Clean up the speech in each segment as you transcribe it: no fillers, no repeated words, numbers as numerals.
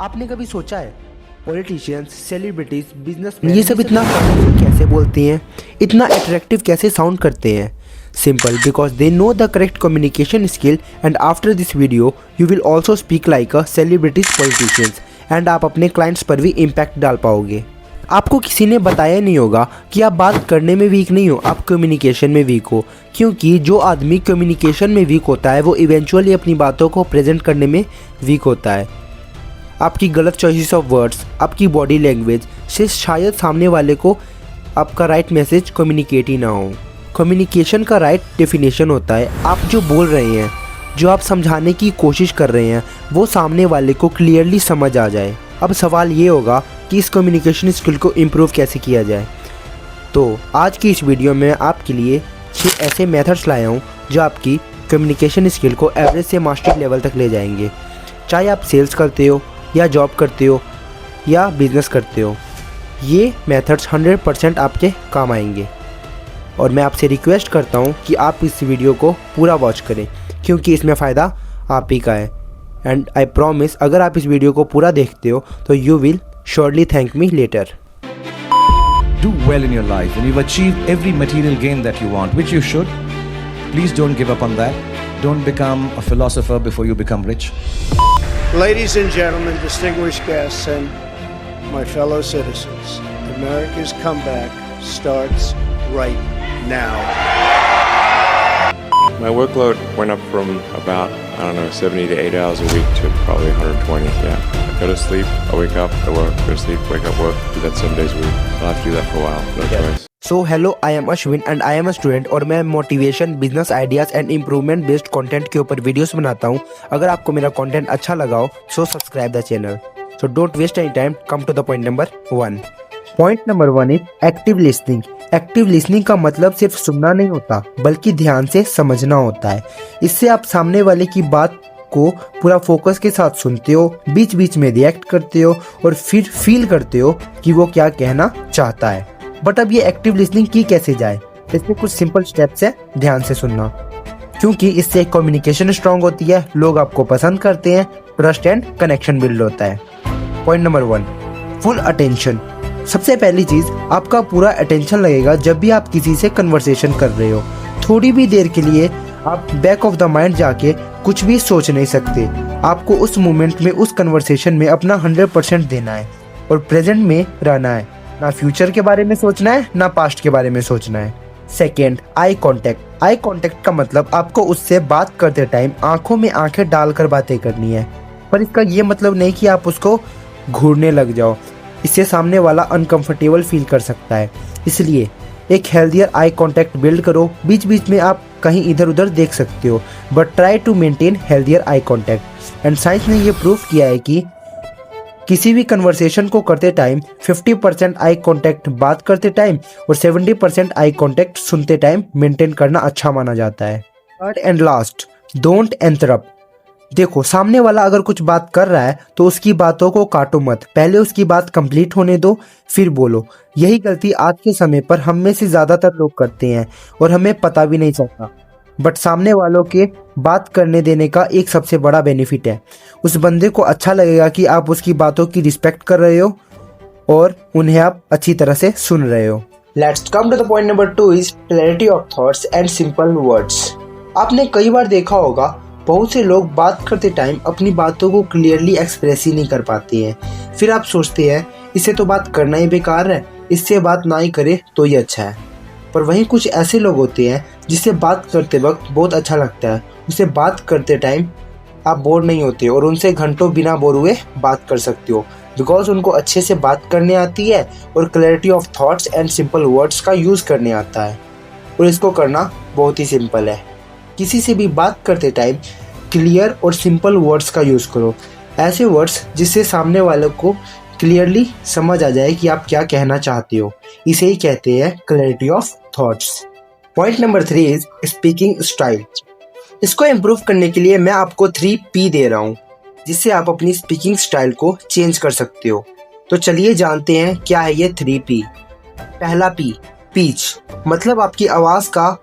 आपने कभी सोचा है पॉलिटिशियंस, सेलिब्रिटीज, बिजनेसमैन ये सब इतना कलरफुल कैसे बोलते हैं, इतना अट्रैक्टिव कैसे साउंड करते हैं? Simple, because they know the correct communication skill and after this video you will also speak like a celebrities politicians and आप अपने क्लाइंट्स पर भी इम्पैक्ट डाल पाओगे। आपको किसी ने बताया नहीं होगा कि आप बात करने में वीक नहीं हो, आप कम्युनिकेशन में वीक हो, क्योंकि जो आदमी कम्युनिकेशन में वीक होता है वो इवेंचुअली अपनी बातों को प्रेजेंट करने में वीक होता है। आपकी गलत चॉइसेस ऑफ वर्ड्स, आपकी बॉडी लैंग्वेज से शायद सामने वाले को आपका राइट मैसेज कम्युनिकेट ही ना हो। कम्युनिकेशन का राइट डेफिनेशन होता है आप जो बोल रहे हैं, जो आप समझाने की कोशिश कर रहे हैं, वो सामने वाले को क्लियरली समझ आ जाए। अब सवाल ये होगा कि इस कम्युनिकेशन स्किल को इम्प्रूव कैसे किया जाए। तो आज की इस वीडियो में आपके लिए 6 ऐसे मेथड्स लाया हूँ जो आपकी कम्युनिकेशन स्किल को एवरेज से मास्टरी लेवल तक ले जाएंगे। चाहे आप सेल्स करते हो या जॉब करते हो या बिजनेस करते हो, ये मेथड्स 100% आपके काम आएंगे। और मैं आपसे रिक्वेस्ट करता हूँ कि आप इस वीडियो को पूरा वॉच करें, क्योंकि इसमें फ़ायदा आप ही का है। एंड आई प्रॉमिस, अगर आप इस वीडियो को पूरा देखते हो तो you will surely thank me later. Do well in your life and you've achieved every material gain that you want, which you should. Please don't give up on that. Don't become a philosopher before you become rich. Ladies and gentlemen, distinguished guests, and my fellow citizens, America's comeback starts right now. My workload went up from about, 70 to 8 hours a week to probably 120, yeah. I go to sleep, I wake up, I work, go to sleep, wake up, work. Do that 7 days a week. I'll have to do that for a while, no choice. So hello, I am Ashwin and I am a student और मैं motivation, business ideas and improvement based content के ऊपर videos बनाता हूँ। अगर आपको मेरा content अच्छा लगा हो so subscribe the channel. So don't waste any time, come to the point number 1। Point number 1 is active listening. Active listening का मतलब सिर्फ सुनना नहीं होता, बल्कि ध्यान से समझना होता है। इससे आप सामने वाले की बात को पूरा फोकस के साथ सुनते हो, बीच बीच में रिएक्ट करते हो और फिर फील करते हो कि वो क्या कहना चाहता है। बट अब ये एक्टिव लिसनिंग की कैसे जाए? इसमें कुछ सिंपल स्टेप्स है। ध्यान से सुनना, क्योंकि इससे कम्युनिकेशन स्ट्रांग होती है, लोग आपको पसंद करते हैं, ट्रस्ट एंड कनेक्शन बिल्ड होता है। Point number 1, full attention. सबसे पहली चीज, आपका पूरा अटेंशन लगेगा जब भी आप किसी से कन्वर्सेशन कर रहे हो। थोड़ी भी देर के लिए आप बैक ऑफ द माइंड जाके कुछ भी सोच नहीं सकते। आपको उस मोमेंट में, उस कन्वर्सेशन में अपना 100% देना है और प्रेजेंट में रहना है। ना फ्यूचर के बारे में सोचना है, ना पास्ट के बारे में सोचना है। Second, eye contact. Eye contact का मतलब आपको उससे बात करते टाइम आंखों में आंखें डालकर बातें करनी है, पर इसका ये मतलब नहीं कि आप उसको घूरने लग जाओ। इससे सामने वाला अनकंफर्टेबल फील कर सकता है। इसलिए एक हेल्दियर आई कांटेक्ट बिल्ड करो। बीच बीच में आप कहीं इधर उधर देख सकते हो, but try to maintain healthier eye contact. And science ने ये प्रूफ किया है कि किसी भी कन्वर्सेशन को करते टाइम 50% आई कांटेक्ट बात करते टाइम और 70% आई कांटेक्ट सुनते टाइम मेंटेन करना अच्छा माना जाता है। Third and last, don't interrupt. देखो, सामने वाला अगर कुछ बात कर रहा है तो उसकी बातों को काटो मत, पहले उसकी बात कंप्लीट होने दो फिर बोलो। यही गलती आज के समय पर हम में से ज्यादातर लोग करते हैं और हमें पता भी नहीं चलता। बट सामने वालों के बात करने देने का एक सबसे बड़ा बेनिफिट है, उस बंदे को अच्छा लगेगा कि आप उसकी बातों की रिस्पेक्ट कर रहे हो और उन्हें आप अच्छी तरह से सुन रहे हो। Let's come to the point number 2 is clarity of thoughts and simple words. आपने कई बार देखा होगा, बहुत से लोग बात करते टाइम अपनी बातों को क्लियरली एक्सप्रेस ही नहीं कर पाते हैं। फिर आप सोचते हैं इससे तो बात करना ही बेकार है, इससे बात ना ही करे तो ही अच्छा है। पर वहीं कुछ ऐसे लोग होते हैं जिससे बात करते वक्त बहुत अच्छा लगता है। उससे बात करते टाइम आप बोर नहीं होते और उनसे घंटों बिना बोर हुए बात कर सकते हो, बिकॉज उनको अच्छे से बात करने आती है और clarity of thoughts and simple words का यूज़ करने आता है। और इसको करना बहुत ही सिंपल है। किसी से भी बात करते टाइम क्लियर और सिंपल वर्ड्स का यूज़ करो, ऐसे वर्ड्स जिससे सामने वालों को क्लियरली समझ आ जाए कि आप क्या कहना चाहते हो। इसे ही कहते हैं clarity of thoughts. Point number 3 is speaking style. इसको इम्प्रूव करने के लिए मैं आपको 3P दे रहा हूँ, जिससे आप अपनी स्पीकिंग स्टाइल को चेंज कर सकते हो। तो चलिए जानते हैं क्या है ये 3P। पहला P, पीच, मतलब आपकी आवाज़ का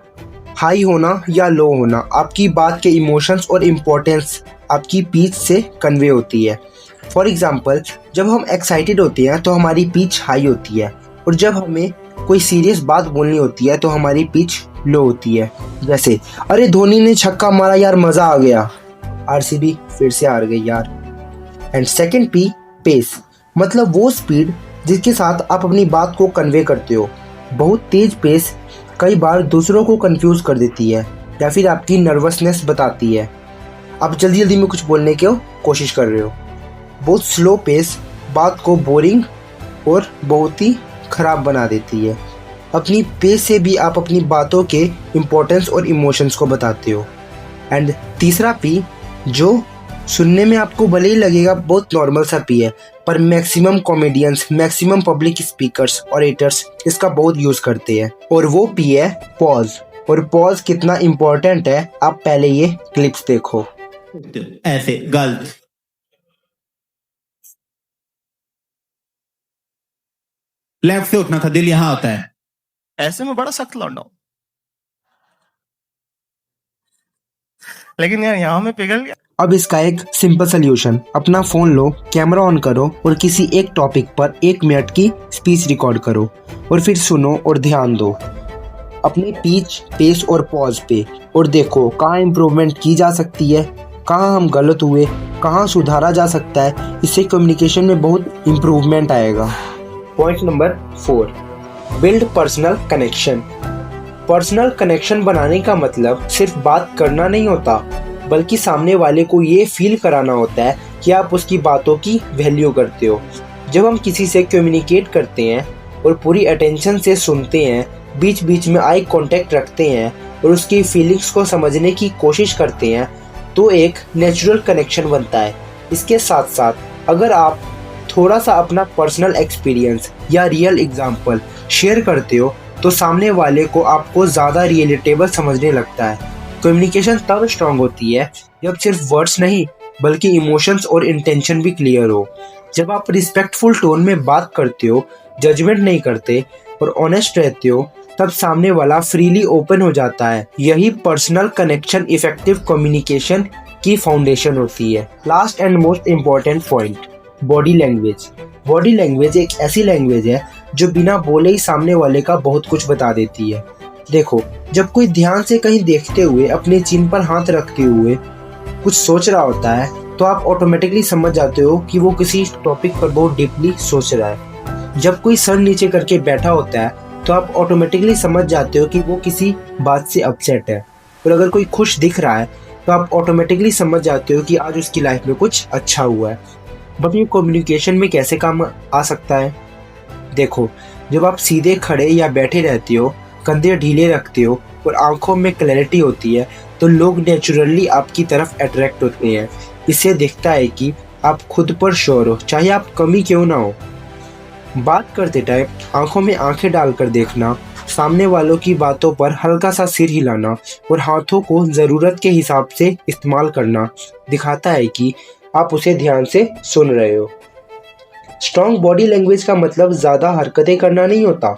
हाई होना या लो होना। आपकी बात के इमोशंस और इम्पोर्टेंस आपकी पीच से कन्वे होती है। फॉर एग्जाम्पल, जब हम एक्साइटेड होते हैं तो हमारी पिच हाई होती है, और जब हमें कोई सीरियस बात बोलनी होती है तो हमारी पिच लो होती है। जैसे, अरे धोनी ने छक्का मारा यार, मजा आ गया, आरसीबी फिर से हार गई यार। एंड सेकंड पी, पेस, मतलब वो स्पीड जिसके साथ आप अपनी बात को कन्वे करते हो। बहुत तेज पेस कई बार दूसरों को कंफ्यूज कर देती है या फिर आपकी नर्वसनेस बताती है, आप जल्दी जल्दी में कुछ बोलने की कोशिश कर रहे हो। बहुत स्लो पेस बात को बोरिंग और बहुत ही खराब बना देती है। अपनी पेस से भी आप अपनी बातों के इम्पोर्टेंस और इमोशंस को बताते हो। एंड तीसरा पी, जो सुनने में आपको भले ही लगेगा बहुत नॉर्मल सा पी है, पर maximum comedians, maximum public speakers, orators इसका बहुत यूज करते हैं, और वो पी है पॉज। और पॉज कितना इम्पोर्टेंट है आप पहले ये क्लिप्स देखो। ऐसे गलत, लेफ्ट से उठना था, दिल यहां होता है। ऐसे में बड़ा सख्त लौंडा हूं, लेकिन यार यहाँ में पिघल गया। अब इसका एक सिंपल सोल्यूशन, अपना फोन लो, कैमरा ऑन करो और किसी एक टॉपिक पर 1 मिनट की स्पीच रिकॉर्ड करो और फिर सुनो और ध्यान दो अपने पिच, पेस और पॉज पे, और देखो कहाँ इम्प्रूवमेंट की जा सकती है, कहाँ हम गलत हुए, कहाँ सुधारा जा सकता है। इससे कम्युनिकेशन में बहुत इम्प्रूवमेंट आएगा। Point number 4, build personal connection. Personal connection बनाने का मतलब सिर्फ बात करना नहीं होता, बल्कि सामने वाले को ये फील कराना होता है कि आप उसकी बातों की वैल्यू करते हो। जब हम किसी से कम्युनिकेट करते हैं और पूरी अटेंशन से सुनते हैं, बीच बीच में आई कांटेक्ट रखते हैं और उसकी फीलिंग्स को समझने की कोशिश करते हैं, तो एक नेचुरल कनेक्शन बनता है। इसके साथ साथ अगर आप थोड़ा सा अपना पर्सनल एक्सपीरियंस या रियल एग्जाम्पल शेयर करते हो तो सामने वाले को आपको ज़्यादा रिलेटेबल समझने लगता है। कम्युनिकेशन तब स्ट्रांग होती है जब सिर्फ वर्ड्स नहीं बल्कि इमोशंस और इंटेंशन भी क्लियर हो। जब आप रिस्पेक्टफुल टोन में बात करते हो, जजमेंट नहीं करते और ऑनेस्ट रहते हो, तब सामने वाला फ्रीली ओपन हो जाता है। यही पर्सनल कनेक्शन इफेक्टिव कम्युनिकेशन की फाउंडेशन होती है। Last and most important point, body language. Body language एक ऐसी लैंग्वेज है जो बिना बोले ही सामने वाले का बहुत कुछ बता देती है। देखो, जब कोई ध्यान से कहीं देखते हुए अपने चिन पर हाथ रखते हुए कुछ सोच रहा होता है तो आप ऑटोमेटिकली समझ जाते हो कि वो किसी टॉपिक पर बहुत डीपली सोच रहा है। जब कोई सर नीचे करके बैठा होता है तो आप ऑटोमेटिकली समझ जाते हो कि वो किसी बात से अपसेट है। और अगर कोई खुश दिख रहा है तो आप ऑटोमेटिकली समझ जाते हो कि आज उसकी लाइफ में कुछ अच्छा हुआ है। बट ये कम्युनिकेशन में कैसे काम आ सकता है? देखो, जब आप सीधे खड़े या बैठे रहते हो, कंधे ढीले रखते हो और आंखों में क्लैरिटी होती है, तो लोग नेचुरली आपकी तरफ अट्रैक्ट होते हैं। इससे दिखता है कि आप खुद पर श्योर हो, चाहे आप कमी क्यों ना हो। बात करते टाइम आंखों में आंखें डालकर देखना, सामने वालों की बातों पर हल्का सा सिर हिलाना और हाथों को ज़रूरत के हिसाब से इस्तेमाल करना दिखाता है कि आप उसे ध्यान से सुन रहे हो। स्ट्रॉन्ग बॉडी लैंग्वेज का मतलब ज़्यादा हरकतें करना नहीं होता,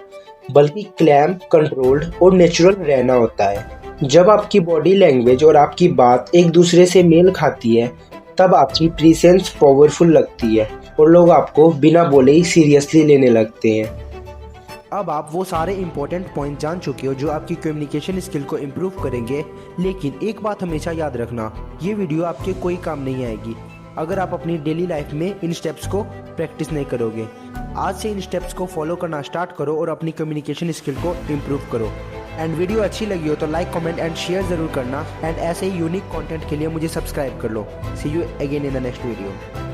बल्कि क्लैम, कंट्रोल्ड और नेचुरल रहना होता है। जब आपकी बॉडी लैंग्वेज और आपकी बात एक दूसरे से मेल खाती है, तब आपकी प्रेजेंस पावरफुल लगती है और लोग आपको बिना बोले ही सीरियसली लेने लगते हैं। अब आप वो सारे इंपॉर्टेंट पॉइंट जान चुके हो जो आपकी कम्युनिकेशन स्किल को इम्प्रूव करेंगे, लेकिन एक बात हमेशा याद रखना, ये वीडियो आपके कोई काम नहीं आएगी अगर आप अपनी डेली लाइफ में इन स्टेप्स को प्रैक्टिस नहीं करोगे। आज से इन स्टेप्स को फॉलो करना स्टार्ट करो और अपनी कम्युनिकेशन स्किल को इम्प्रूव करो। एंड वीडियो अच्छी लगी हो तो लाइक, कमेंट एंड शेयर ज़रूर करना। एंड ऐसे ही यूनिक कंटेंट के लिए मुझे सब्सक्राइब कर लो। See you again in the next video.